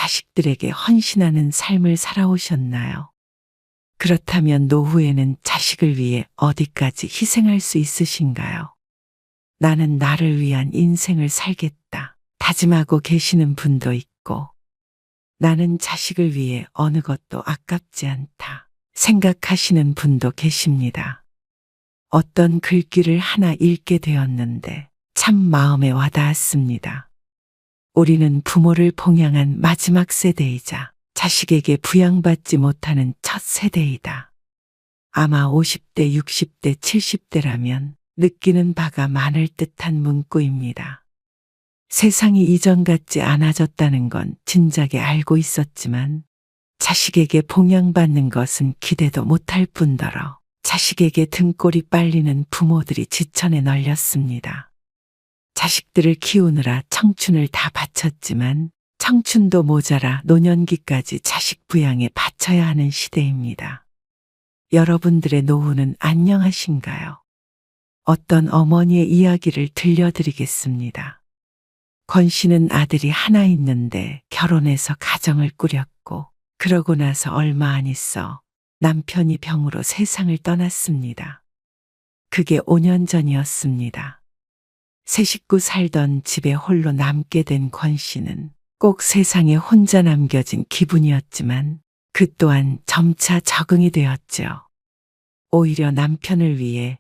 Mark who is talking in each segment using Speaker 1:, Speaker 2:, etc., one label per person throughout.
Speaker 1: 자식들에게 헌신하는 삶을 살아오셨나요? 그렇다면 노후에는 자식을 위해 어디까지 희생할 수 있으신가요? 나는 나를 위한 인생을 살겠다 다짐하고 계시는 분도 있고, 나는 자식을 위해 어느 것도 아깝지 않다 생각하시는 분도 계십니다. 어떤 글귀를 하나 읽게 되었는데 참 마음에 와닿았습니다. 우리는 부모를 봉양한 마지막 세대이자 자식에게 부양받지 못하는 첫 세대이다. 아마 50대, 60대, 70대라면 느끼는 바가 많을 듯한 문구입니다. 세상이 이전 같지 않아졌다는 건 진작에 알고 있었지만 자식에게 봉양받는 것은 기대도 못할 뿐더러 자식에게 등골이 빨리는 부모들이 지천에 널렸습니다. 자식들을 키우느라 청춘을 다 바쳤지만 청춘도 모자라 노년기까지 자식 부양에 바쳐야 하는 시대입니다. 여러분들의 노후는 안녕하신가요? 어떤 어머니의 이야기를 들려드리겠습니다. 권 씨는 아들이 하나 있는데 결혼해서 가정을 꾸렸고, 그러고 나서 얼마 안 있어 남편이 병으로 세상을 떠났습니다. 그게 5년 전이었습니다. 세 식구 살던 집에 홀로 남게 된 권 씨는 꼭 세상에 혼자 남겨진 기분이었지만 그 또한 점차 적응이 되었죠. 오히려 남편을 위해,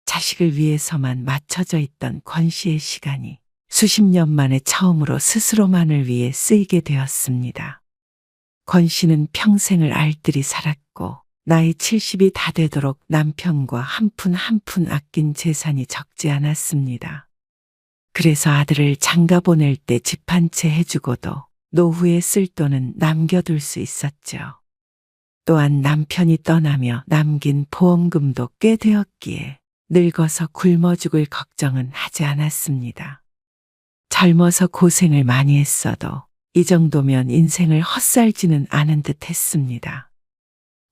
Speaker 1: 자식을 위해서만 맞춰져 있던 권 씨의 시간이 수십 년 만에 처음으로 스스로만을 위해 쓰이게 되었습니다. 권 씨는 평생을 알뜰히 살았고 나이 70이 다 되도록 남편과 한 푼 한 푼 아낀 재산이 적지 않았습니다. 그래서 아들을 장가 보낼 때 집 한 채 해주고도 노후에 쓸 돈은 남겨둘 수 있었죠. 또한 남편이 떠나며 남긴 보험금도 꽤 되었기에 늙어서 굶어 죽을 걱정은 하지 않았습니다. 젊어서 고생을 많이 했어도 이 정도면 인생을 헛살지는 않은 듯 했습니다.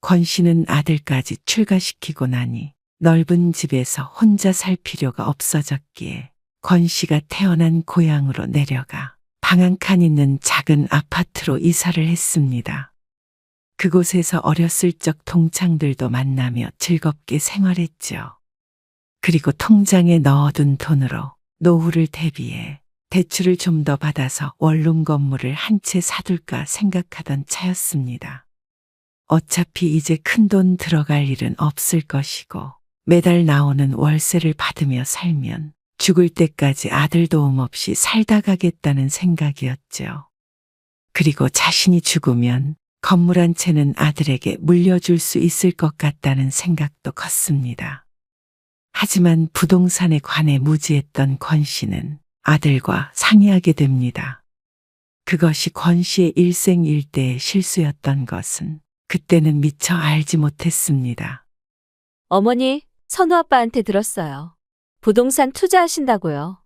Speaker 1: 권 씨는 아들까지 출가시키고 나니 넓은 집에서 혼자 살 필요가 없어졌기에 권 씨가 태어난 고향으로 내려가 방 한 칸 있는 작은 아파트로 이사를 했습니다. 그곳에서 어렸을 적 동창들도 만나며 즐겁게 생활했죠. 그리고 통장에 넣어둔 돈으로 노후를 대비해 대출을 좀 더 받아서 원룸 건물을 한 채 사둘까 생각하던 차였습니다. 어차피 이제 큰돈 들어갈 일은 없을 것이고 매달 나오는 월세를 받으며 살면 죽을 때까지 아들 도움 없이 살다 가겠다는 생각이었죠. 그리고 자신이 죽으면 건물 한 채는 아들에게 물려줄 수 있을 것 같다는 생각도 컸습니다. 하지만 부동산에 관해 무지했던 권 씨는 아들과 상의하게 됩니다. 그것이 권 씨의 일생일대의 실수였던 것은 그때는 미처 알지 못했습니다.
Speaker 2: 어머니, 선우 아빠한테 들었어요. 부동산 투자하신다고요.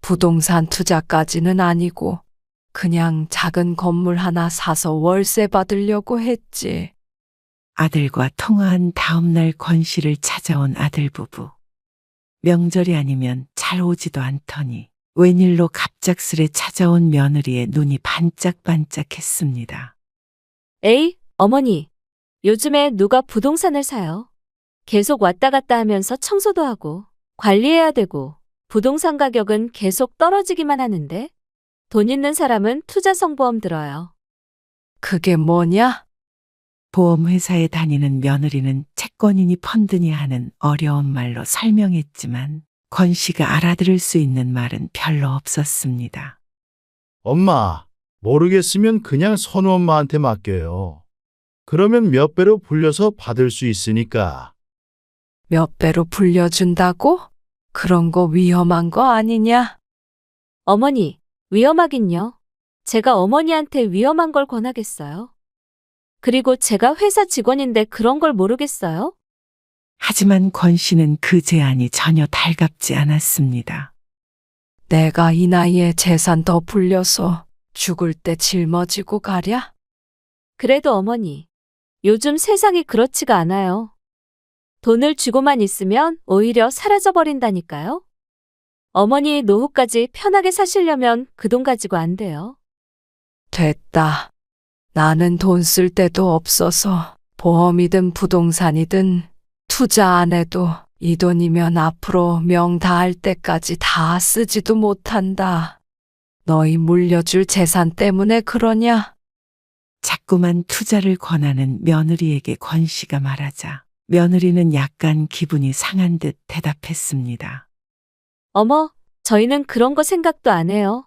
Speaker 3: 부동산 투자까지는 아니고 그냥 작은 건물 하나 사서 월세 받으려고 했지.
Speaker 1: 아들과 통화한 다음 날 권 씨를 찾아온 아들 부부. 명절이 아니면 잘 오지도 않더니 웬일로 갑작스레 찾아온 며느리의 눈이 반짝반짝했습니다.
Speaker 2: 에이, 어머니. 요즘에 누가 부동산을 사요? 계속 왔다 갔다 하면서 청소도 하고 관리해야 되고 부동산 가격은 계속 떨어지기만 하는데 돈 있는 사람은 투자성보험 들어요.
Speaker 3: 그게 뭐냐?
Speaker 1: 보험회사에 다니는 며느리는 채권이니 펀드니 하는 어려운 말로 설명했지만 권 씨가 알아들을 수 있는 말은 별로 없었습니다.
Speaker 4: 엄마, 모르겠으면 그냥 선우 엄마한테 맡겨요. 그러면 몇 배로 불려서 받을 수 있으니까.
Speaker 3: 몇 배로 불려준다고? 그런 거 위험한 거 아니냐?
Speaker 2: 어머니, 위험하긴요. 제가 어머니한테 위험한 걸 권하겠어요? 그리고 제가 회사 직원인데 그런 걸 모르겠어요?
Speaker 1: 하지만 권 씨는 그 제안이 전혀 달갑지 않았습니다.
Speaker 3: 내가 이 나이에 재산 더 불려서 죽을 때 짊어지고 가랴?
Speaker 2: 그래도 어머니, 요즘 세상이 그렇지가 않아요. 돈을 쥐고만 있으면 오히려 사라져버린다니까요. 어머니 노후까지 편하게 사시려면 그 돈 가지고 안 돼요.
Speaker 3: 됐다. 나는 돈 쓸 데도 없어서 보험이든 부동산이든 투자 안 해도 이 돈이면 앞으로 명 다할 때까지 다 쓰지도 못한다. 너희 물려줄 재산 때문에 그러냐?
Speaker 1: 자꾸만 투자를 권하는 며느리에게 권 씨가 말하자 며느리는 약간 기분이 상한 듯 대답했습니다.
Speaker 2: 어머, 저희는 그런 거 생각도 안 해요.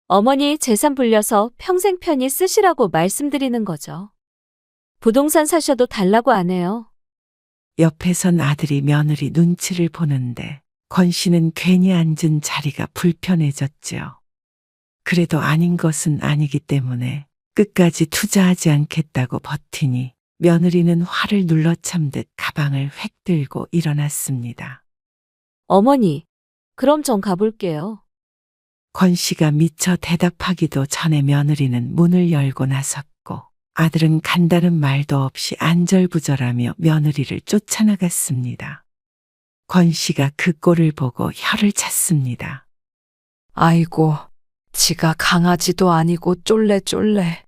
Speaker 2: 어머니 재산 불려서 평생 편히 쓰시라고 말씀드리는 거죠. 부동산 사셔도 달라고 안 해요.
Speaker 1: 옆에선 아들이 며느리 눈치를 보는데 권 씨는 괜히 앉은 자리가 불편해졌지요. 그래도 아닌 것은 아니기 때문에 끝까지 투자하지 않겠다고 버티니 며느리는 화를 눌러 참듯 가방을 획 들고 일어났습니다.
Speaker 2: 어머니, 그럼 전 가볼게요.
Speaker 1: 권 씨가 미처 대답하기도 전에 며느리는 문을 열고 나섰고 아들은 간다는 말도 없이 안절부절하며 며느리를 쫓아나갔습니다. 권 씨가 그 꼴을 보고 혀를 찼습니다.
Speaker 3: 아이고, 지가 강아지도 아니고 쫄래쫄래.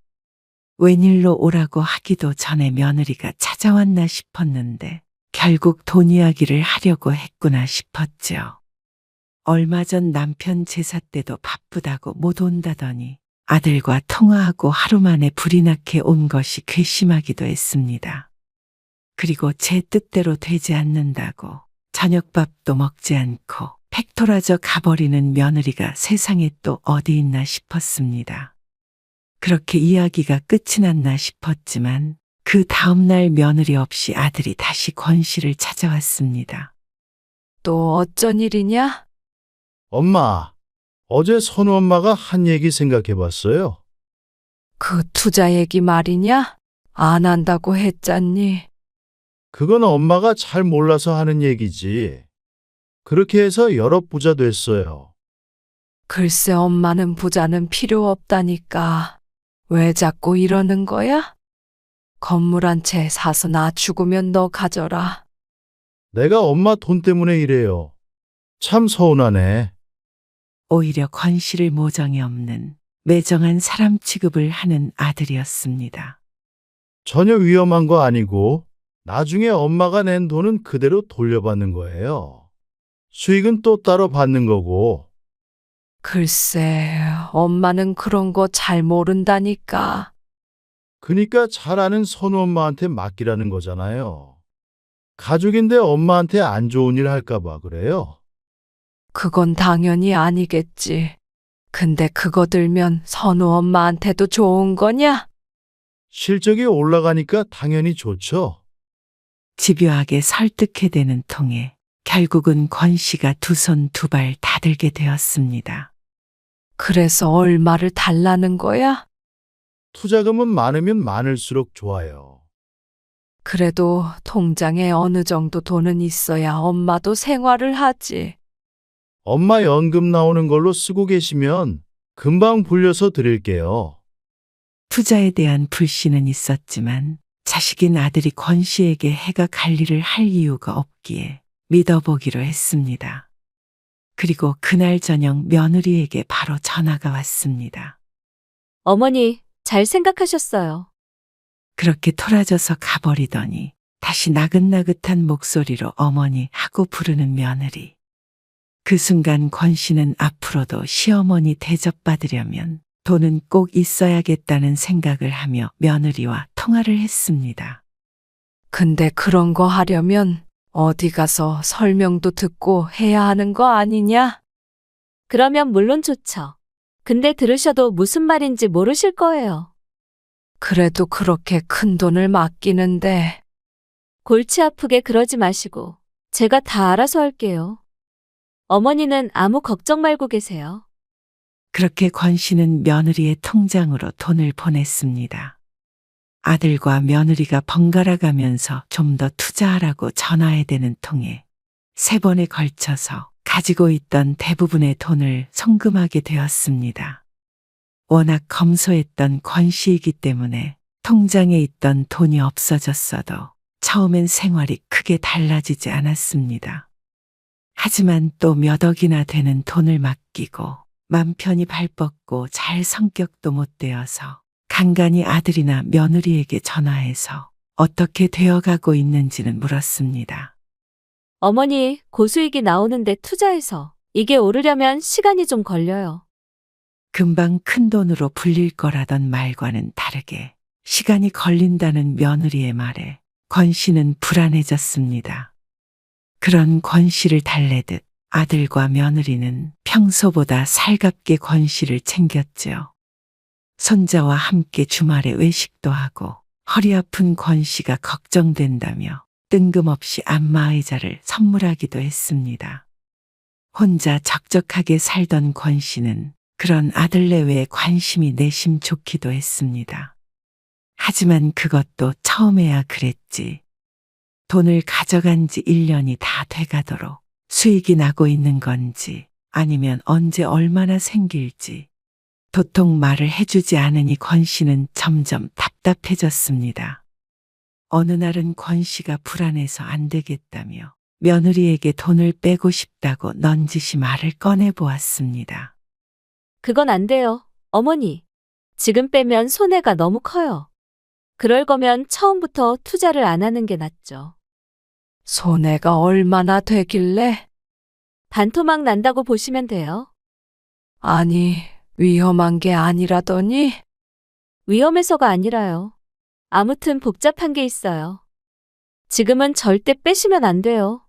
Speaker 1: 웬일로 오라고 하기도 전에 며느리가 찾아왔나 싶었는데 결국 돈 이야기를 하려고 했구나 싶었죠. 얼마 전 남편 제사 때도 바쁘다고 못 온다더니 아들과 통화하고 하루 만에 불이 나게 온 것이 괘씸하기도 했습니다. 그리고 제 뜻대로 되지 않는다고 저녁밥도 먹지 않고 팩토라져 가버리는 며느리가 세상에 또 어디 있나 싶었습니다. 그렇게 이야기가 끝이 났나 싶었지만 그 다음날 며느리 없이 아들이 다시 권 씨를 찾아왔습니다.
Speaker 3: 또 어쩐 일이냐?
Speaker 4: 엄마, 어제 선우 엄마가 한 얘기 생각해 봤어요.
Speaker 3: 그 투자 얘기 말이냐? 안 한다고 했잖니.
Speaker 4: 그건 엄마가 잘 몰라서 하는 얘기지. 그렇게 해서 여러 부자 됐어요.
Speaker 3: 글쎄 엄마는 부자는 필요 없다니까. 왜 자꾸 이러는 거야? 건물 한 채 사서 나 죽으면 너 가져라.
Speaker 4: 내가 엄마 돈 때문에 이래요. 참 서운하네.
Speaker 1: 오히려 권 씨를 모정이 없는 매정한 사람 취급을 하는 아들이었습니다.
Speaker 4: 전혀 위험한 거 아니고 나중에 엄마가 낸 돈은 그대로 돌려받는 거예요. 수익은 또 따로 받는 거고.
Speaker 3: 글쎄 엄마는 그런 거 잘 모른다니까.
Speaker 4: 그니까 잘 아는 선우 엄마한테 맡기라는 거잖아요. 가족인데 엄마한테 안 좋은 일 할까 봐 그래요.
Speaker 3: 그건 당연히 아니겠지. 근데 그거 들면 선우 엄마한테도 좋은 거냐?
Speaker 4: 실적이 올라가니까 당연히 좋죠.
Speaker 1: 집요하게 설득해대는 통에 결국은 권 씨가 두 손 두 발 다 들게 되었습니다.
Speaker 3: 그래서 얼마를 달라는 거야?
Speaker 4: 투자금은 많으면 많을수록 좋아요.
Speaker 3: 그래도 통장에 어느 정도 돈은 있어야 엄마도 생활을 하지.
Speaker 4: 엄마 연금 나오는 걸로 쓰고 계시면 금방 불려서 드릴게요.
Speaker 1: 투자에 대한 불신은 있었지만 자식인 아들이 권 씨에게 해가 갈 일을 할 이유가 없기에 믿어보기로 했습니다. 그리고 그날 저녁 며느리에게 바로 전화가 왔습니다.
Speaker 2: 어머니, 잘 생각하셨어요.
Speaker 1: 그렇게 토라져서 가버리더니 다시 나긋나긋한 목소리로 어머니 하고 부르는 며느리. 그 순간 권 씨는 앞으로도 시어머니 대접받으려면 돈은 꼭 있어야겠다는 생각을 하며 며느리와 통화를 했습니다.
Speaker 3: 근데 그런 거 하려면 어디 가서 설명도 듣고 해야 하는 거 아니냐?
Speaker 2: 그러면 물론 좋죠. 근데 들으셔도 무슨 말인지 모르실 거예요.
Speaker 3: 그래도 그렇게 큰 돈을 맡기는데
Speaker 2: 골치 아프게 그러지 마시고 제가 다 알아서 할게요. 어머니는 아무 걱정 말고 계세요.
Speaker 1: 그렇게 권 씨는 며느리의 통장으로 돈을 보냈습니다. 아들과 며느리가 번갈아 가면서 좀 더 투자하라고 전화해대는 통에 3번에 걸쳐서 가지고 있던 대부분의 돈을 송금하게 되었습니다. 워낙 검소했던 권 씨이기 때문에 통장에 있던 돈이 없어졌어도 처음엔 생활이 크게 달라지지 않았습니다. 하지만 또 몇 억이나 되는 돈을 맡기고 맘 편히 발 뻗고 잘 성격도 못 되어서 간간히 아들이나 며느리에게 전화해서 어떻게 되어가고 있는지는 물었습니다.
Speaker 2: 어머니, 고수익이 나오는데 투자해서 이게 오르려면 시간이 좀 걸려요.
Speaker 1: 금방 큰 돈으로 불릴 거라던 말과는 다르게 시간이 걸린다는 며느리의 말에 권 씨는 불안해졌습니다. 그런 권 씨를 달래듯 아들과 며느리는 평소보다 살갑게 권 씨를 챙겼지요. 손자와 함께 주말에 외식도 하고 허리 아픈 권 씨가 걱정된다며 뜬금없이 안마의자를 선물하기도 했습니다. 혼자 적적하게 살던 권 씨는 그런 아들 내외에 관심이 내심 좋기도 했습니다. 하지만 그것도 처음에야 그랬지. 돈을 가져간 지 1년이 다 돼가도록 수익이 나고 있는 건지 아니면 언제 얼마나 생길지 도통 말을 해주지 않으니 권 씨는 점점 답답해졌습니다. 어느 날은 권 씨가 불안해서 안 되겠다며 며느리에게 돈을 빼고 싶다고 넌지시 말을 꺼내보았습니다.
Speaker 2: 그건 안 돼요, 어머니. 지금 빼면 손해가 너무 커요. 그럴 거면 처음부터 투자를 안 하는 게 낫죠.
Speaker 3: 손해가 얼마나 되길래?
Speaker 2: 반토막 난다고 보시면 돼요.
Speaker 3: 아니, 위험한 게 아니라더니?
Speaker 2: 위험해서가 아니라요. 아무튼 복잡한 게 있어요. 지금은 절대 빼시면 안 돼요.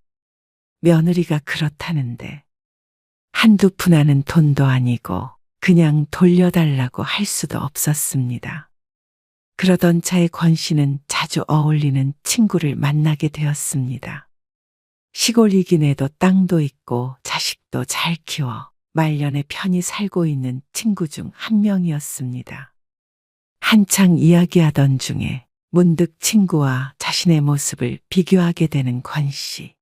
Speaker 1: 며느리가 그렇다는데 한두 푼 하는 돈도 아니고 그냥 돌려달라고 할 수도 없었습니다. 그러던 차에 권 씨는 자주 어울리는 친구를 만나게 되었습니다. 시골이긴 해도 땅도 있고 자식도 잘 키워 말년에 편히 살고 있는 친구 중 한 명이었습니다. 한창 이야기하던 중에 문득 친구와 자신의 모습을 비교하게 되는 권 씨.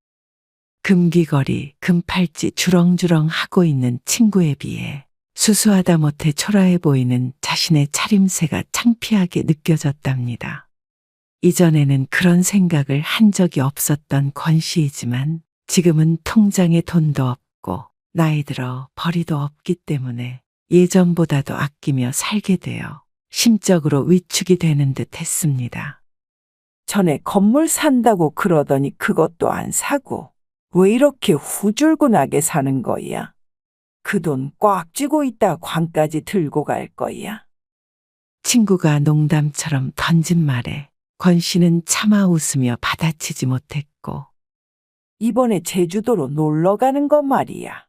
Speaker 1: 금귀걸이, 금팔찌 주렁주렁 하고 있는 친구에 비해 수수하다 못해 초라해 보이는 자신의 차림새가 창피하게 느껴졌답니다. 이전에는 그런 생각을 한 적이 없었던 권 씨이지만 지금은 통장에 돈도 없고 나이 들어 벌이도 없기 때문에 예전보다도 아끼며 살게 되어 심적으로 위축이 되는 듯 했습니다.
Speaker 5: 전에 건물 산다고 그러더니 그것도 안 사고 왜 이렇게 후줄근하게 사는 거야? 그 돈 꽉 쥐고 있다 관까지 들고 갈 거야?
Speaker 1: 친구가 농담처럼 던진 말에 권 씨는 차마 웃으며 받아치지 못했고
Speaker 5: 이번에 제주도로 놀러 가는 거 말이야.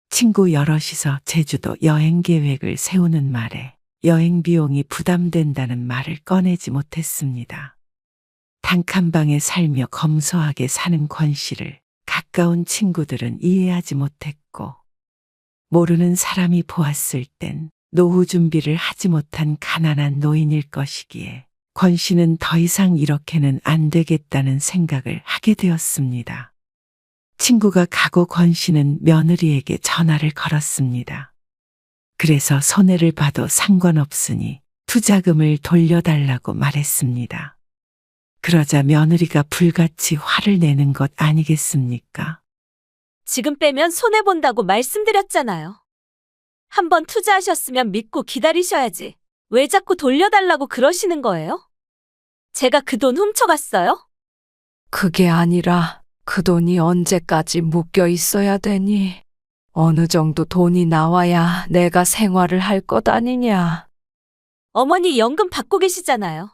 Speaker 1: 친구 여럿이서 제주도 여행 계획을 세우는 말에 여행 비용이 부담된다는 말을 꺼내지 못했습니다. 단칸방에 살며 검소하게 사는 권 씨를 가까운 친구들은 이해하지 못했고 모르는 사람이 보았을 땐 노후 준비를 하지 못한 가난한 노인일 것이기에 권 씨는 더 이상 이렇게는 안 되겠다는 생각을 하게 되었습니다. 친구가 가고 권 씨는 며느리에게 전화를 걸었습니다. 그래서 손해를 봐도 상관없으니 투자금을 돌려달라고 말했습니다. 그러자 며느리가 불같이 화를 내는 것 아니겠습니까?
Speaker 2: 지금 빼면 손해본다고 말씀드렸잖아요. 한번 투자하셨으면 믿고 기다리셔야지. 왜 자꾸 돌려달라고 그러시는 거예요? 제가 그 돈 훔쳐갔어요?
Speaker 3: 그게 아니라 그 돈이 언제까지 묶여 있어야 되니? 어느 정도 돈이 나와야 내가 생활을 할 것 아니냐?
Speaker 2: 어머니 연금 받고 계시잖아요.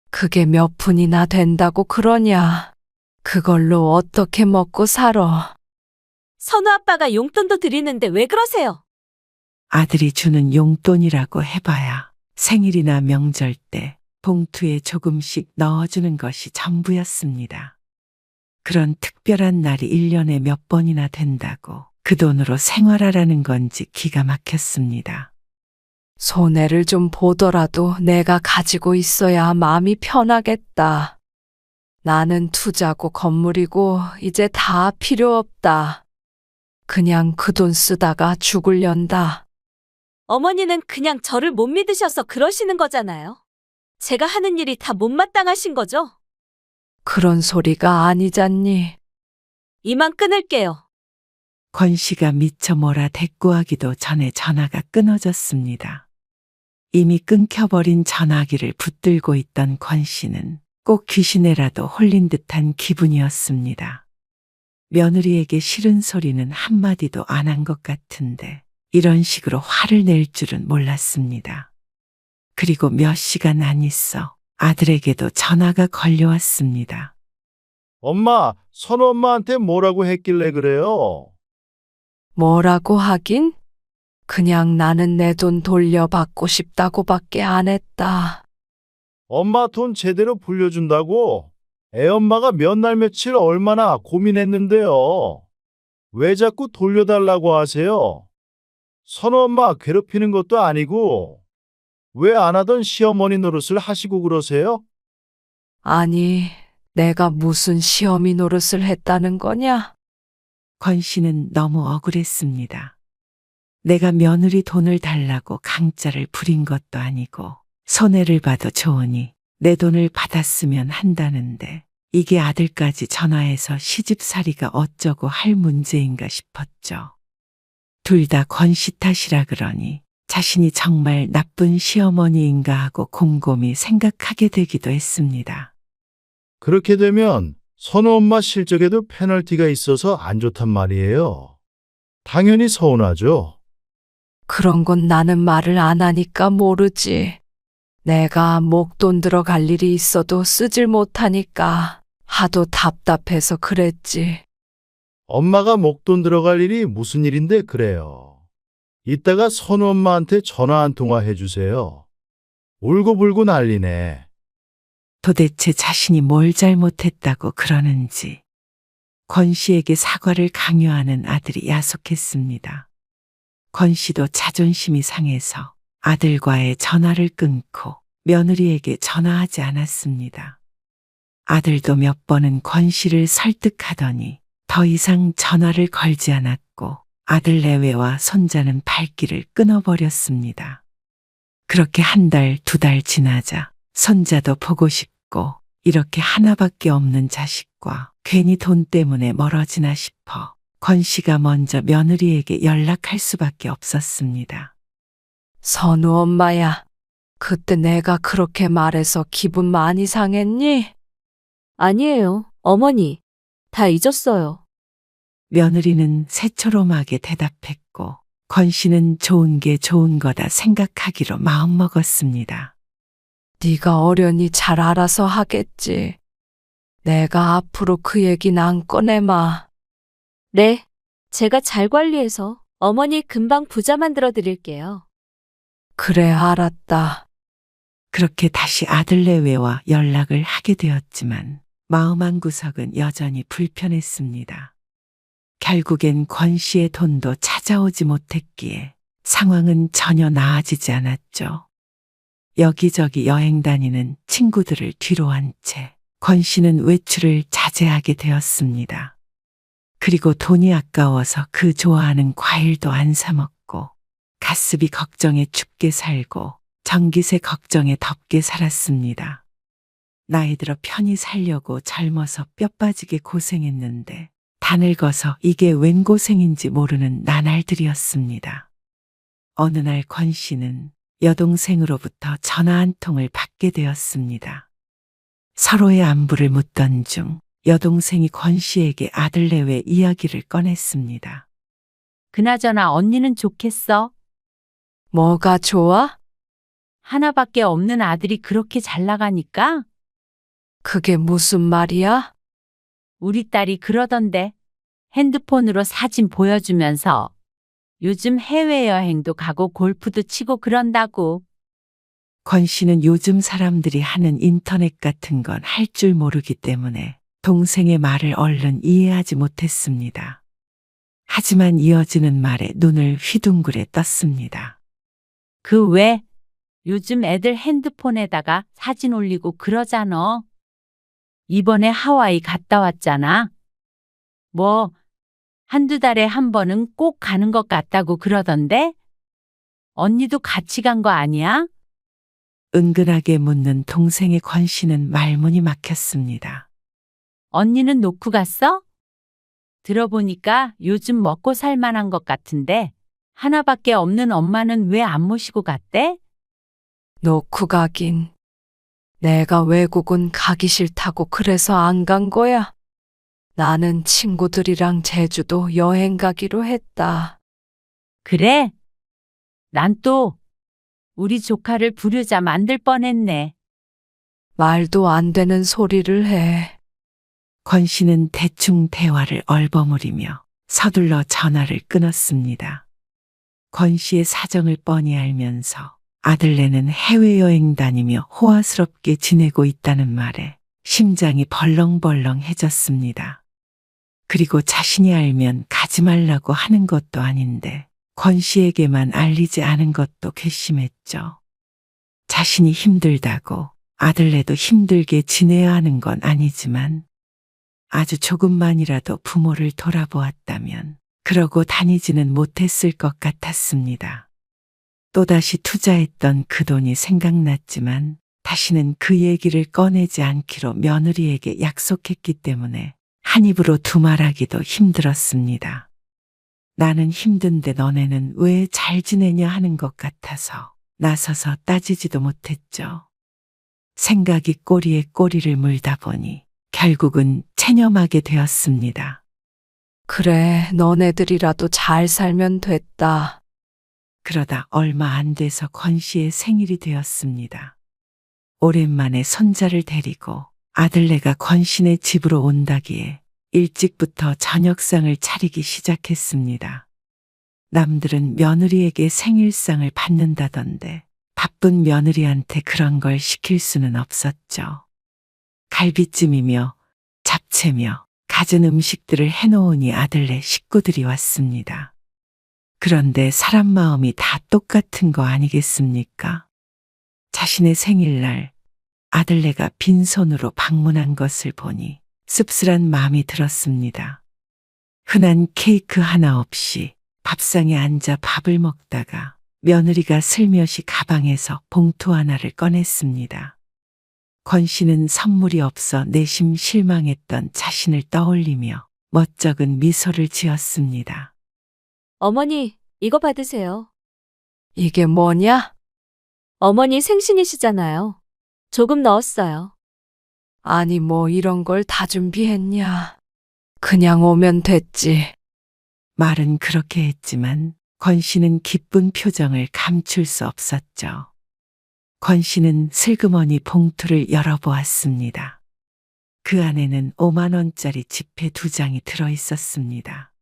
Speaker 3: 그게 몇 푼이나 된다고 그러냐? 그걸로 어떻게 먹고 살아?
Speaker 2: 선우 아빠가 용돈도 드리는데 왜 그러세요?
Speaker 1: 아들이 주는 용돈이라고 해봐야 생일이나 명절 때 봉투에 조금씩 넣어주는 것이 전부였습니다. 그런 특별한 날이 1년에 몇 번이나 된다고 그 돈으로 생활하라는 건지 기가 막혔습니다.
Speaker 3: 손해를 좀 보더라도 내가 가지고 있어야 마음이 편하겠다. 나는 투자고 건물이고 이제 다 필요 없다. 그냥 그 돈 쓰다가 죽을련다.
Speaker 2: 어머니는 그냥 저를 못 믿으셔서 그러시는 거잖아요. 제가 하는 일이 다 못마땅하신 거죠?
Speaker 3: 그런 소리가 아니잖니.
Speaker 2: 이만 끊을게요.
Speaker 1: 권 씨가 미처 뭐라 대꾸하기도 전에 전화가 끊어졌습니다. 이미 끊겨버린 전화기를 붙들고 있던 권 씨는 꼭 귀신에라도 홀린 듯한 기분이었습니다. 며느리에게 싫은 소리는 한마디도 안 한 것 같은데 이런 식으로 화를 낼 줄은 몰랐습니다. 그리고 몇 시간 안 있어 아들에게도 전화가 걸려왔습니다.
Speaker 4: 엄마, 선우 엄마한테 뭐라고 했길래 그래요?
Speaker 3: 뭐라고 하긴? 그냥 나는 내 돈 돌려받고 싶다고밖에 안 했다.
Speaker 4: 엄마 돈 제대로 불려준다고? 애엄마가 몇 날 며칠 얼마나 고민했는데요. 왜 자꾸 돌려달라고 하세요? 선우 엄마 괴롭히는 것도 아니고 왜 안 하던 시어머니 노릇을 하시고 그러세요?
Speaker 3: 아니, 내가 무슨 시어미 노릇을 했다는 거냐?
Speaker 1: 권 씨는 너무 억울했습니다. 내가 며느리 돈을 달라고 강짜를 부린 것도 아니고 손해를 봐도 좋으니 내 돈을 받았으면 한다는데 이게 아들까지 전화해서 시집살이가 어쩌고 할 문제인가 싶었죠. 둘 다 권 씨 탓이라 그러니 자신이 정말 나쁜 시어머니인가 하고 곰곰이 생각하게 되기도 했습니다.
Speaker 4: 그렇게 되면 선우 엄마 실적에도 페널티가 있어서 안 좋단 말이에요. 당연히 서운하죠.
Speaker 3: 그런 건 나는 말을 안 하니까 모르지. 내가 목돈 들어갈 일이 있어도 쓰질 못하니까 하도 답답해서 그랬지.
Speaker 4: 엄마가 목돈 들어갈 일이 무슨 일인데 그래요. 이따가 선우 엄마한테 전화 한 통화 해주세요. 울고불고 난리네.
Speaker 1: 도대체 자신이 뭘 잘못했다고 그러는지 권 씨에게 사과를 강요하는 아들이 야속했습니다. 권 씨도 자존심이 상해서 아들과의 전화를 끊고 며느리에게 전화하지 않았습니다. 아들도 몇 번은 권 씨를 설득하더니 더 이상 전화를 걸지 않았고 아들 내외와 손자는 발길을 끊어버렸습니다. 그렇게 한 달, 두 달 지나자 손자도 보고 싶고 이렇게 하나밖에 없는 자식과 괜히 돈 때문에 멀어지나 싶어 권 씨가 먼저 며느리에게 연락할 수밖에 없었습니다.
Speaker 3: 선우 엄마야, 그때 내가 그렇게 말해서 기분 많이 상했니?
Speaker 2: 아니에요, 어머니. 다 잊었어요.
Speaker 1: 며느리는 새초롬하게 대답했고 권 씨는 좋은 게 좋은 거다 생각하기로 마음먹었습니다.
Speaker 3: 네가 어련히 잘 알아서 하겠지. 내가 앞으로 그 얘기는 안 꺼내마.
Speaker 2: 네, 제가 잘 관리해서 어머니 금방 부자 만들어 드릴게요.
Speaker 3: 그래, 알았다.
Speaker 1: 그렇게 다시 아들 내외와 연락을 하게 되었지만 마음 한구석은 여전히 불편했습니다. 결국엔 권 씨의 돈도 찾아오지 못했기에 상황은 전혀 나아지지 않았죠. 여기저기 여행 다니는 친구들을 뒤로 한 채 권 씨는 외출을 자제하게 되었습니다. 그리고 돈이 아까워서 그 좋아하는 과일도 안 사 먹고 가스비 걱정에 춥게 살고 전기세 걱정에 덥게 살았습니다. 나이 들어 편히 살려고 젊어서 뼈 빠지게 고생했는데 다 늙어서 이게 웬 고생인지 모르는 나날들이었습니다. 어느 날 권 씨는 여동생으로부터 전화 한 통을 받게 되었습니다. 서로의 안부를 묻던 중 여동생이 권 씨에게 아들 내외 이야기를 꺼냈습니다.
Speaker 6: 그나저나 언니는 좋겠어?
Speaker 3: 뭐가 좋아?
Speaker 6: 하나밖에 없는 아들이 그렇게 잘 나가니까?
Speaker 3: 그게 무슨 말이야?
Speaker 6: 우리 딸이 그러던데 핸드폰으로 사진 보여주면서 요즘 해외여행도 가고 골프도 치고 그런다고.
Speaker 1: 권 씨는 요즘 사람들이 하는 인터넷 같은 건 할 줄 모르기 때문에 동생의 말을 얼른 이해하지 못했습니다. 하지만 이어지는 말에 눈을 휘둥그레 떴습니다.
Speaker 6: 그 왜? 요즘 애들 핸드폰에다가 사진 올리고 그러잖아. 이번에 하와이 갔다 왔잖아. 뭐 한두 달에 한 번은 꼭 가는 것 같다고 그러던데? 언니도 같이 간 거 아니야?
Speaker 1: 은근하게 묻는 동생의 권 씨는 말문이 막혔습니다.
Speaker 6: 언니는 놓고 갔어? 들어보니까 요즘 먹고 살 만한 것 같은데 하나밖에 없는 엄마는 왜 안 모시고 갔대?
Speaker 3: 놓고 가긴. 내가 외국은 가기 싫다고 그래서 안 간 거야. 나는 친구들이랑 제주도 여행 가기로 했다.
Speaker 6: 그래? 난 또 우리 조카를 부르자 만들 뻔했네.
Speaker 3: 말도 안 되는 소리를 해.
Speaker 1: 권 씨는 대충 대화를 얼버무리며 서둘러 전화를 끊었습니다. 권 씨의 사정을 뻔히 알면서 아들네는 해외여행 다니며 호화스럽게 지내고 있다는 말에 심장이 벌렁벌렁해졌습니다. 그리고 자신이 알면 가지 말라고 하는 것도 아닌데 권 씨에게만 알리지 않은 것도 괘씸했죠. 자신이 힘들다고 아들네도 힘들게 지내야 하는 건 아니지만 아주 조금만이라도 부모를 돌아보았다면 그러고 다니지는 못했을 것 같았습니다. 또다시 투자했던 그 돈이 생각났지만 다시는 그 얘기를 꺼내지 않기로 며느리에게 약속했기 때문에 한 입으로 두말하기도 힘들었습니다. 나는 힘든데 너네는 왜 잘 지내냐 하는 것 같아서 나서서 따지지도 못했죠. 생각이 꼬리에 꼬리를 물다 보니 결국은 체념하게 되었습니다.
Speaker 3: 그래, 너네들이라도 잘 살면 됐다.
Speaker 1: 그러다 얼마 안 돼서 권 씨의 생일이 되었습니다. 오랜만에 손자를 데리고 아들네가 권 씨네 집으로 온다기에 일찍부터 저녁상을 차리기 시작했습니다. 남들은 며느리에게 생일상을 받는다던데 바쁜 며느리한테 그런 걸 시킬 수는 없었죠. 갈비찜이며 잡채며 갖은 음식들을 해놓으니 아들네 식구들이 왔습니다. 그런데 사람 마음이 다 똑같은 거 아니겠습니까? 자신의 생일날 아들네가 빈손으로 방문한 것을 보니 씁쓸한 마음이 들었습니다. 흔한 케이크 하나 없이 밥상에 앉아 밥을 먹다가 며느리가 슬며시 가방에서 봉투 하나를 꺼냈습니다. 권 씨는 선물이 없어 내심 실망했던 자신을 떠올리며 멋쩍은 미소를 지었습니다.
Speaker 2: 어머니, 이거 받으세요.
Speaker 3: 이게 뭐냐?
Speaker 2: 어머니 생신이시잖아요. 조금 넣었어요.
Speaker 3: 아니, 뭐 이런 걸 다 준비했냐? 그냥 오면 됐지.
Speaker 1: 말은 그렇게 했지만 권 씨는 기쁜 표정을 감출 수 없었죠. 권 씨는 슬그머니 봉투를 열어보았습니다. 그 안에는 5만 원짜리 지폐 2장이 들어 있었습니다.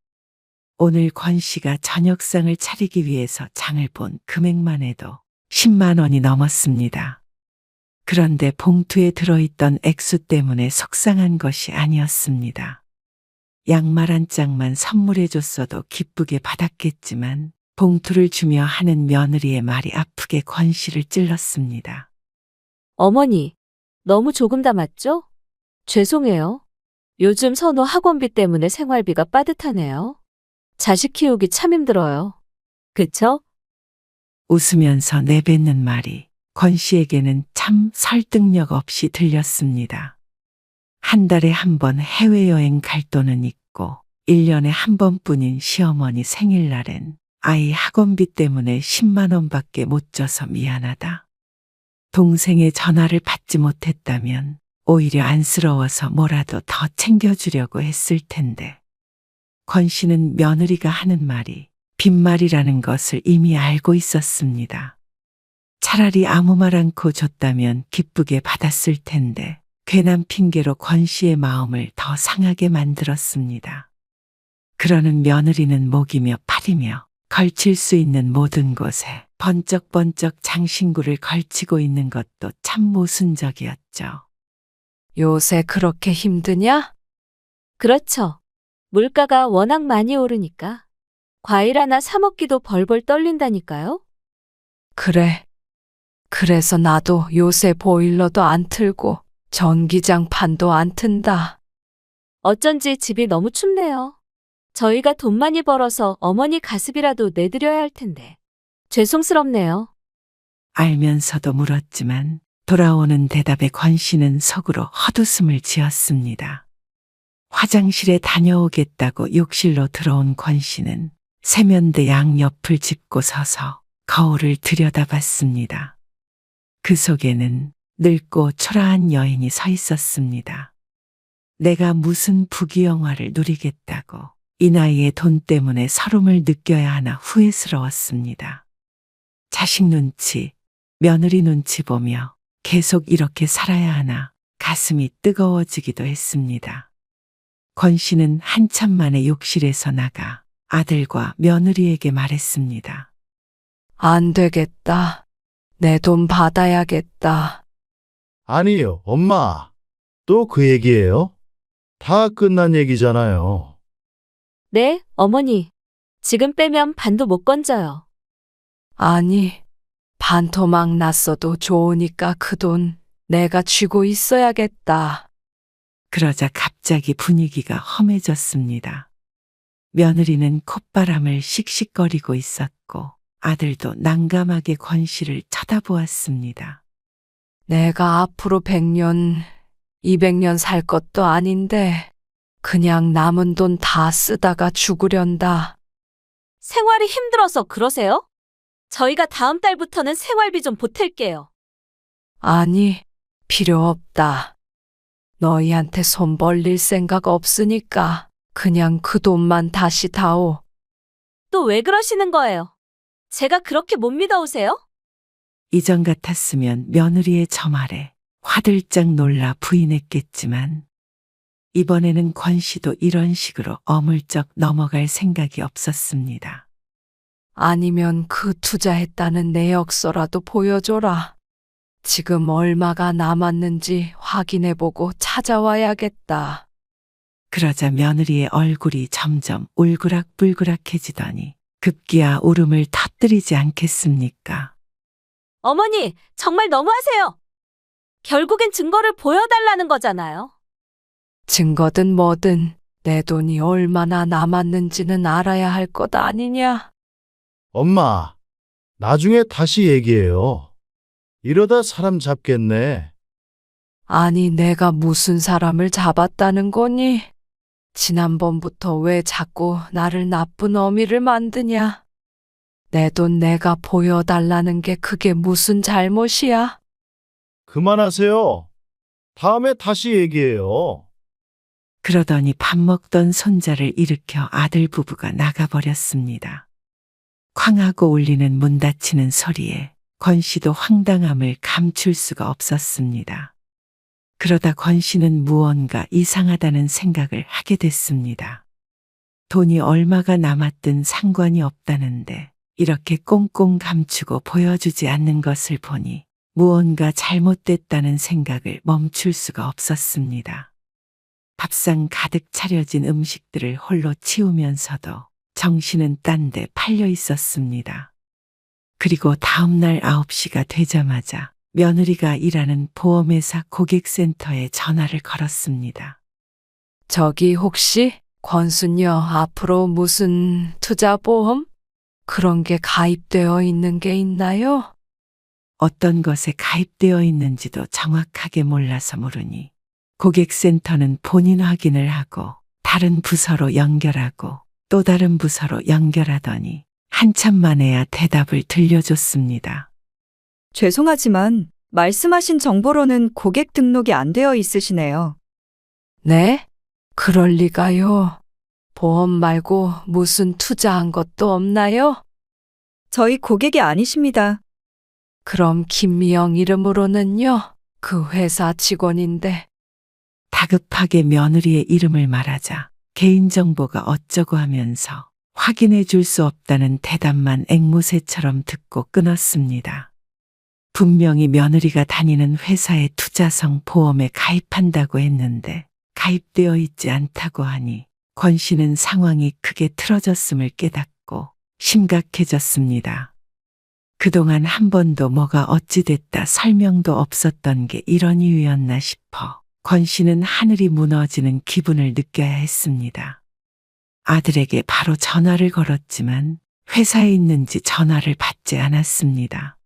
Speaker 1: 오늘 권 씨가 저녁상을 차리기 위해서 장을 본 금액만 해도 10만 원이 넘었습니다. 그런데 봉투에 들어있던 액수 때문에 속상한 것이 아니었습니다. 양말 한 짝만 선물해줬어도 기쁘게 받았겠지만 봉투를 주며 하는 며느리의 말이 아프게 권 씨를 찔렀습니다.
Speaker 2: 어머니, 너무 조금 담았죠? 죄송해요. 요즘 선호 학원비 때문에 생활비가 빠듯하네요. 자식 키우기 참 힘들어요. 그쵸?
Speaker 1: 웃으면서 내뱉는 말이 권 씨에게는 참 설득력 없이 들렸습니다. 한 달에 한 번 해외여행 갈 돈은 있고 1년에 한 번뿐인 시어머니 생일날엔 아이 학원비 때문에 10만 원밖에 못 줘서 미안하다. 동생의 전화를 받지 못했다면 오히려 안쓰러워서 뭐라도 더 챙겨주려고 했을 텐데. 권 씨는 며느리가 하는 말이 빈말이라는 것을 이미 알고 있었습니다. 차라리 아무 말 않고 줬다면 기쁘게 받았을 텐데 괜한 핑계로 권 씨의 마음을 더 상하게 만들었습니다. 그러는 며느리는 목이며 팔이며 걸칠 수 있는 모든 곳에 번쩍번쩍 장신구를 걸치고 있는 것도 참 모순적이었죠.
Speaker 3: 요새 그렇게 힘드냐?
Speaker 2: 그렇죠. 물가가 워낙 많이 오르니까 과일 하나 사 먹기도 벌벌 떨린다니까요.
Speaker 3: 그래. 그래서 나도 요새 보일러도 안 틀고 전기장판도 안 튼다.
Speaker 2: 어쩐지 집이 너무 춥네요. 저희가 돈 많이 벌어서 어머니 가습이라도 내드려야 할 텐데. 죄송스럽네요.
Speaker 1: 알면서도 물었지만 돌아오는 대답에 권 씨는 속으로 헛웃음을 지었습니다. 화장실에 다녀오겠다고 욕실로 들어온 권 씨는 세면대 양옆을 짚고 서서 거울을 들여다봤습니다. 그 속에는 늙고 초라한 여인이 서 있었습니다. 내가 무슨 부귀영화를 누리겠다고 이 나이에 돈 때문에 서름을 느껴야 하나 후회스러웠습니다. 자식 눈치, 며느리 눈치 보며 계속 이렇게 살아야 하나 가슴이 뜨거워지기도 했습니다. 권 씨는 한참 만에 욕실에서 나가 아들과 며느리에게 말했습니다.
Speaker 3: 안 되겠다. 내 돈 받아야겠다.
Speaker 4: 아니요, 엄마. 또 그 얘기예요? 다 끝난 얘기잖아요.
Speaker 2: 네, 어머니. 지금 빼면 반도 못 건져요.
Speaker 3: 아니, 반토막 났어도 좋으니까 그 돈 내가 쥐고 있어야겠다.
Speaker 1: 그러자 갑자기 분위기가 험해졌습니다. 며느리는 콧바람을 씩씩거리고 있었고 아들도 난감하게 권 씨를 쳐다보았습니다.
Speaker 3: 내가 앞으로 100년, 200년 살 것도 아닌데 그냥 남은 돈 다 쓰다가 죽으련다.
Speaker 2: 생활이 힘들어서 그러세요? 저희가 다음 달부터는 생활비 좀 보탤게요.
Speaker 3: 아니, 필요 없다. 너희한테 손 벌릴 생각 없으니까 그냥 그 돈만 다시 다오.
Speaker 2: 또 왜 그러시는 거예요? 제가 그렇게 못 믿어오세요?
Speaker 1: 이전 같았으면 며느리의 저 말에 화들짝 놀라 부인했겠지만 이번에는 권 씨도 이런 식으로 어물쩍 넘어갈 생각이 없었습니다.
Speaker 3: 아니면 그 투자했다는 내역서라도 보여줘라. 지금 얼마가 남았는지 확인해보고 찾아와야겠다.
Speaker 1: 그러자 며느리의 얼굴이 점점 울그락불그락해지더니 급기야 울음을 터뜨리지 않겠습니까?
Speaker 2: 어머니, 정말 너무하세요. 결국엔 증거를 보여달라는 거잖아요.
Speaker 3: 증거든 뭐든 내 돈이 얼마나 남았는지는 알아야 할 것 아니냐?
Speaker 4: 엄마, 나중에 다시 얘기해요. 이러다 사람 잡겠네.
Speaker 3: 아니, 내가 무슨 사람을 잡았다는 거니? 지난번부터 왜 자꾸 나를 나쁜 어미를 만드냐? 내 돈 내가 보여달라는 게 그게 무슨 잘못이야?
Speaker 4: 그만하세요. 다음에 다시 얘기해요.
Speaker 1: 그러더니 밥 먹던 손자를 일으켜 아들 부부가 나가버렸습니다. 쾅하고 울리는 문 닫히는 소리에 권 씨도 황당함을 감출 수가 없었습니다. 그러다 권 씨는 무언가 이상하다는 생각을 하게 됐습니다. 돈이 얼마가 남았든 상관이 없다는데 이렇게 꽁꽁 감추고 보여주지 않는 것을 보니 무언가 잘못됐다는 생각을 멈출 수가 없었습니다. 밥상 가득 차려진 음식들을 홀로 치우면서도 정신은 딴 데 팔려 있었습니다. 그리고 다음날 9시가 되자마자 며느리가 일하는 보험회사 고객센터에 전화를 걸었습니다.
Speaker 3: 저기 혹시 권순녀 앞으로 무슨 투자보험? 그런 게 가입되어 있는 게 있나요?
Speaker 1: 어떤 것에 가입되어 있는지도 정확하게 몰라서 물으니 고객센터는 본인 확인을 하고 다른 부서로 연결하고 또 다른 부서로 연결하더니 한참 만에야 대답을 들려줬습니다.
Speaker 7: 죄송하지만 말씀하신 정보로는 고객 등록이 안 되어 있으시네요.
Speaker 3: 네? 그럴 리가요. 보험 말고 무슨 투자한 것도 없나요?
Speaker 7: 저희 고객이 아니십니다.
Speaker 3: 그럼 김미영 이름으로는요? 그 회사 직원인데.
Speaker 1: 다급하게 며느리의 이름을 말하자 개인정보가 어쩌고 하면서 확인해 줄 수 없다는 대답만 앵무새처럼 듣고 끊었습니다. 분명히 며느리가 다니는 회사의 투자성 보험에 가입한다고 했는데 가입되어 있지 않다고 하니 권 씨는 상황이 크게 틀어졌음을 깨닫고 심각해졌습니다. 그동안 한 번도 뭐가 어찌됐다 설명도 없었던 게 이런 이유였나 싶어 권 씨는 하늘이 무너지는 기분을 느껴야 했습니다. 아들에게 바로 전화를 걸었지만 회사에 있는지 전화를 받지 않았습니다.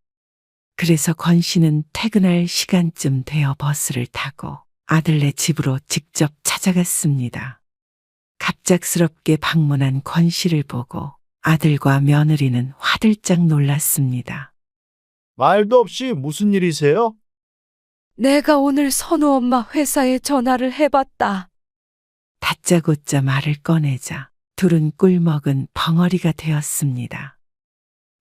Speaker 1: 그래서 권 씨는 퇴근할 시간쯤 되어 버스를 타고 아들네 집으로 직접 찾아갔습니다. 갑작스럽게 방문한 권 씨를 보고 아들과 며느리는 화들짝 놀랐습니다.
Speaker 4: 말도 없이 무슨 일이세요?
Speaker 3: 내가 오늘 선우 엄마 회사에 전화를 해봤다.
Speaker 1: 다짜고짜 말을 꺼내자 둘은 꿀먹은 벙어리가 되었습니다.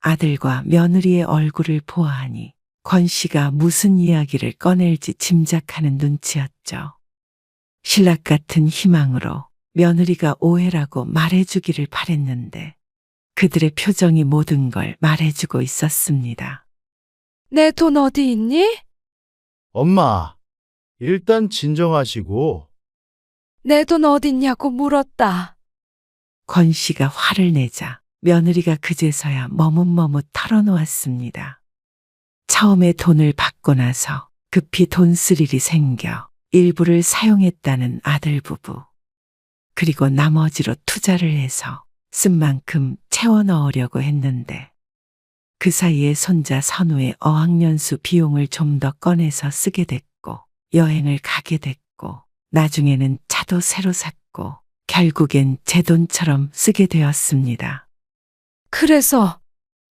Speaker 1: 아들과 며느리의 얼굴을 보아하니 권 씨가 무슨 이야기를 꺼낼지 짐작하는 눈치였죠. 신락 같은 희망으로 며느리가 오해라고 말해주기를 바랬는데 그들의 표정이 모든 걸 말해주고 있었습니다.
Speaker 3: 내 돈 어디 있니?
Speaker 4: 엄마, 일단 진정하시고.
Speaker 3: 내 돈 어딨냐고 물었다.
Speaker 1: 권 씨가 화를 내자 며느리가 그제서야 머뭇머뭇 털어놓았습니다. 처음에 돈을 받고 나서 급히 돈 쓸 일이 생겨 일부를 사용했다는 아들 부부. 그리고 나머지로 투자를 해서 쓴 만큼 채워 넣으려고 했는데 그 사이에 손자 선우의 어학연수 비용을 좀 더 꺼내서 쓰게 됐고 여행을 가게 됐고 나중에는 차도 새로 샀고 결국엔 제 돈처럼 쓰게 되었습니다.
Speaker 3: 그래서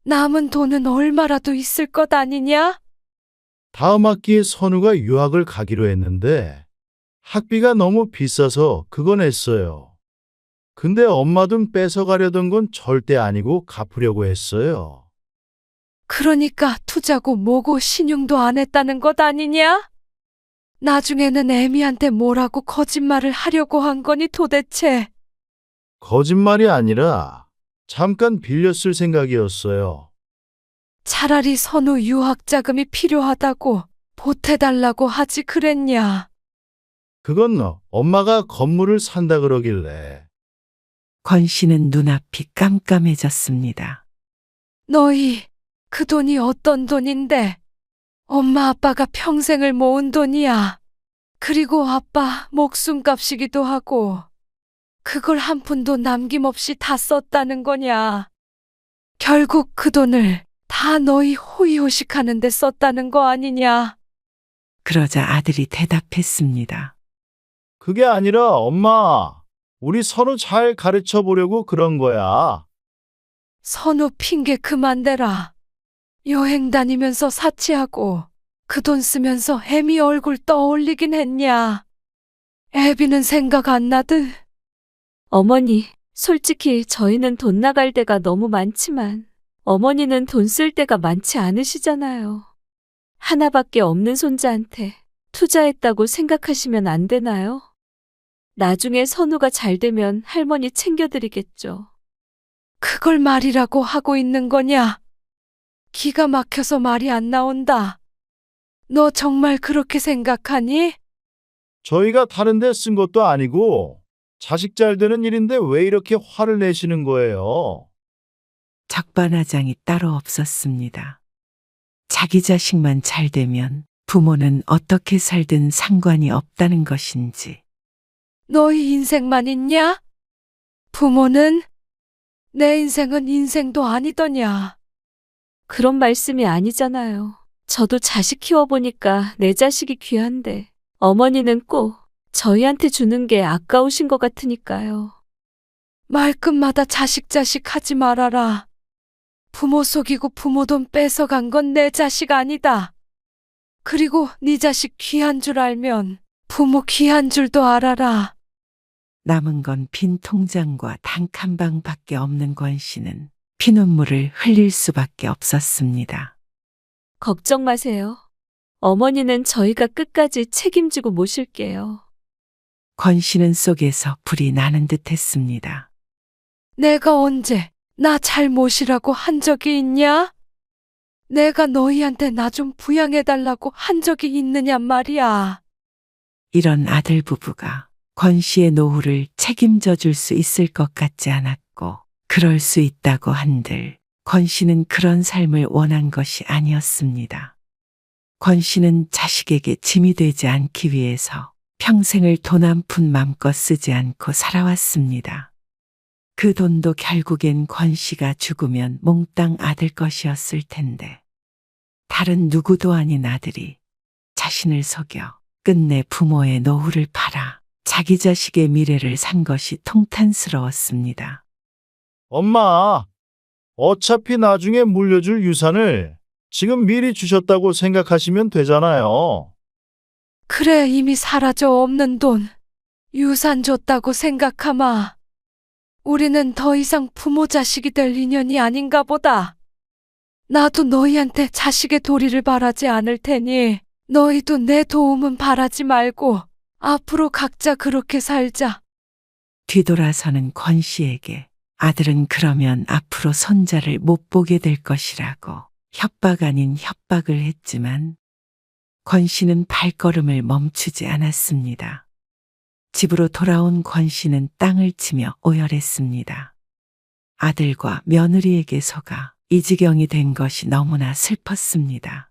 Speaker 3: 남은 돈은 얼마라도 있을 것 아니냐?
Speaker 4: 다음 학기에 선우가 유학을 가기로 했는데 학비가 너무 비싸서 그거 냈어요. 근데 엄마 돈 뺏어가려던 건 절대 아니고 갚으려고 했어요.
Speaker 3: 그러니까 투자고 뭐고 신용도 안 했다는 것 아니냐? 나중에는 애미한테 뭐라고 거짓말을 하려고 한 거니 도대체?
Speaker 4: 거짓말이 아니라 잠깐 빌려 쓸 생각이었어요.
Speaker 3: 차라리 선우 유학 자금이 필요하다고 보태달라고 하지 그랬냐?
Speaker 4: 그건 엄마가 건물을 산다 그러길래.
Speaker 1: 권 씨는 눈앞이 깜깜해졌습니다.
Speaker 3: 너희 그 돈이 어떤 돈인데? 엄마 아빠가 평생을 모은 돈이야. 그리고 아빠 목숨값이기도 하고 그걸 한 푼도 남김없이 다 썼다는 거냐? 결국 그 돈을 다 너희 호의호식하는 데 썼다는 거 아니냐?
Speaker 1: 그러자 아들이 대답했습니다.
Speaker 4: 그게 아니라 엄마, 우리 선우 잘 가르쳐 보려고 그런 거야.
Speaker 3: 선우 핑계 그만 대라. 여행 다니면서 사치하고 그 돈 쓰면서 애미 얼굴 떠올리긴 했냐? 애비는 생각 안 나드?
Speaker 2: 어머니, 솔직히 저희는 돈 나갈 데가 너무 많지만 어머니는 돈 쓸 데가 많지 않으시잖아요. 하나밖에 없는 손자한테 투자했다고 생각하시면 안 되나요? 나중에 선우가 잘 되면 할머니 챙겨드리겠죠.
Speaker 3: 그걸 말이라고 하고 있는 거냐? 기가 막혀서 말이 안 나온다. 너 정말 그렇게 생각하니?
Speaker 4: 저희가 다른 데 쓴 것도 아니고 자식 잘 되는 일인데 왜 이렇게 화를 내시는 거예요?
Speaker 1: 적반하장이 따로 없었습니다. 자기 자식만 잘 되면 부모는 어떻게 살든 상관이 없다는 것인지.
Speaker 3: 너희 인생만 있냐? 부모는? 내 인생은 인생도 아니더냐?
Speaker 2: 그런 말씀이 아니잖아요. 저도 자식 키워보니까 내 자식이 귀한데 어머니는 꼭 저희한테 주는 게 아까우신 것 같으니까요.
Speaker 3: 말끝마다 자식 하지 말아라. 부모 속이고 부모 돈 뺏어간 건 내 자식 아니다. 그리고 네 자식 귀한 줄 알면 부모 귀한 줄도 알아라.
Speaker 1: 남은 건 빈 통장과 단칸방밖에 없는 권 씨는 피눈물을 흘릴 수밖에 없었습니다.
Speaker 2: 걱정 마세요. 어머니는 저희가 끝까지 책임지고 모실게요.
Speaker 1: 권 씨는 속에서 불이 나는 듯 했습니다.
Speaker 3: 내가 언제 나 잘 모시라고 한 적이 있냐? 내가 너희한테 나 좀 부양해달라고 한 적이 있느냐 말이야.
Speaker 1: 이런 아들 부부가 권 씨의 노후를 책임져 줄 수 있을 것 같지 않았고 그럴 수 있다고 한들 권 씨는 그런 삶을 원한 것이 아니었습니다. 권 씨는 자식에게 짐이 되지 않기 위해서 평생을 돈 한 푼 맘껏 쓰지 않고 살아왔습니다. 그 돈도 결국엔 권 씨가 죽으면 몽땅 아들 것이었을 텐데 다른 누구도 아닌 아들이 자신을 속여 끝내 부모의 노후를 팔아 자기 자식의 미래를 산 것이 통탄스러웠습니다.
Speaker 4: 엄마, 어차피 나중에 물려줄 유산을 지금 미리 주셨다고 생각하시면 되잖아요.
Speaker 3: 그래, 이미 사라져 없는 돈. 유산 줬다고 생각하마. 우리는 더 이상 부모 자식이 될 인연이 아닌가 보다. 나도 너희한테 자식의 도리를 바라지 않을 테니 너희도 내 도움은 바라지 말고 앞으로 각자 그렇게 살자.
Speaker 1: 뒤돌아서는 권 씨에게 아들은 그러면 앞으로 손자를 못 보게 될 것이라고 협박 아닌 협박을 했지만 권 씨는 발걸음을 멈추지 않았습니다. 집으로 돌아온 권 씨는 땅을 치며 오열했습니다. 아들과 며느리에게 속아 이 지경이 된 것이 너무나 슬펐습니다.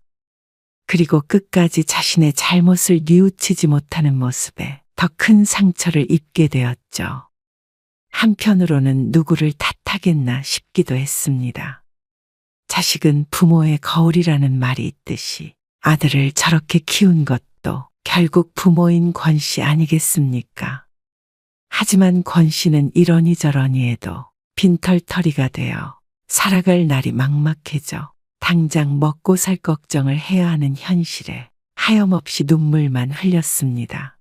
Speaker 1: 그리고 끝까지 자신의 잘못을 뉘우치지 못하는 모습에 더 큰 상처를 입게 되었죠. 한편으로는 누구를 탓하겠나 싶기도 했습니다. 자식은 부모의 거울이라는 말이 있듯이 아들을 저렇게 키운 것도 결국 부모인 권 씨 아니겠습니까? 하지만 권 씨는 이러니 저러니 해도 빈털터리가 되어 살아갈 날이 막막해져 당장 먹고 살 걱정을 해야 하는 현실에 하염없이 눈물만 흘렸습니다.